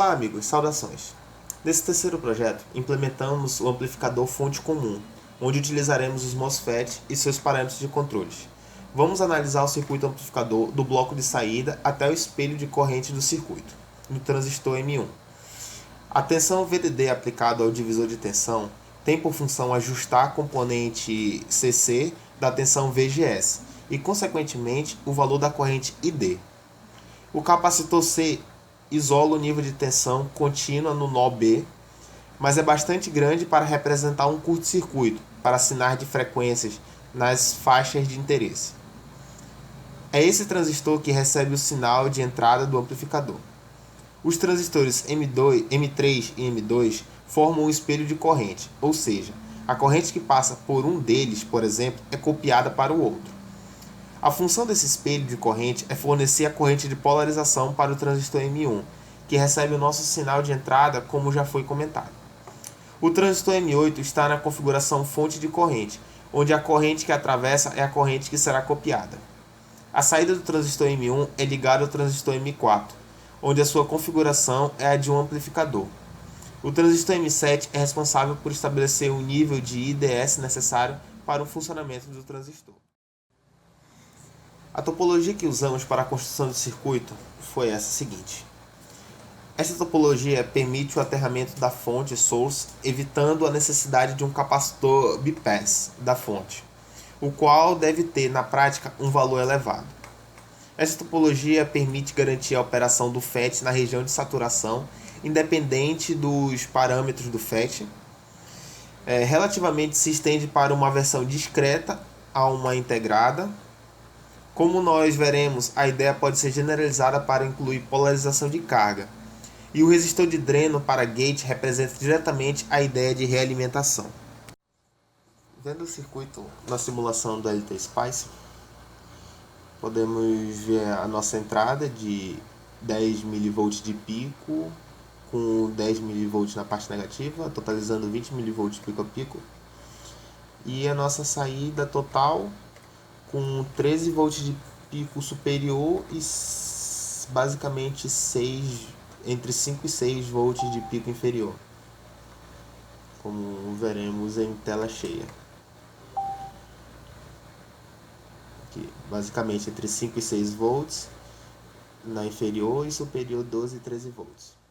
Olá amigos, saudações! Nesse terceiro projeto, implementamos o amplificador fonte comum, onde utilizaremos os MOSFET e seus parâmetros de controles. Vamos analisar o circuito amplificador do bloco de saída até o espelho de corrente do circuito, no transistor M1. A tensão VDD aplicada ao divisor de tensão tem por função ajustar a componente CC da tensão VGS e, consequentemente, o valor da corrente ID. O capacitor C isola o nível de tensão contínua no nó B, mas é bastante grande para representar um curto-circuito, para sinais de frequências nas faixas de interesse. É esse transistor que recebe o sinal de entrada do amplificador. Os transistores M3 e M2 formam um espelho de corrente, ou seja, a corrente que passa por um deles, por exemplo, é copiada para o outro. A função desse espelho de corrente é fornecer a corrente de polarização para o transistor M1, que recebe o nosso sinal de entrada, como já foi comentado. O transistor M8 está na configuração fonte de corrente, onde a corrente que atravessa é a corrente que será copiada. A saída do transistor M1 é ligada ao transistor M4, onde a sua configuração é a de um amplificador. O transistor M7 é responsável por estabelecer o nível de IDS necessário para o funcionamento do transistor. A topologia que usamos para a construção do circuito foi essa seguinte. Essa topologia permite o aterramento da fonte source, evitando a necessidade de um capacitor bypass da fonte, o qual deve ter, na prática, um valor elevado. Essa topologia permite garantir a operação do FET na região de saturação, independente dos parâmetros do FET. Relativamente se estende para uma versão discreta a uma integrada. Como nós veremos, a ideia pode ser generalizada para incluir polarização de carga. E o resistor de dreno para gate representa diretamente a ideia de realimentação. Vendo o circuito na simulação do LT-Spice, podemos ver a nossa entrada de 10 mV de pico, com 10 mV na parte negativa, totalizando 20 mV pico a pico. E a nossa saída total com 13 volts de pico superior e basicamente entre 5 e 6 volts de pico inferior, como veremos em tela cheia. Aqui, basicamente entre 5 e 6 volts na inferior e superior 12 e 13 volts.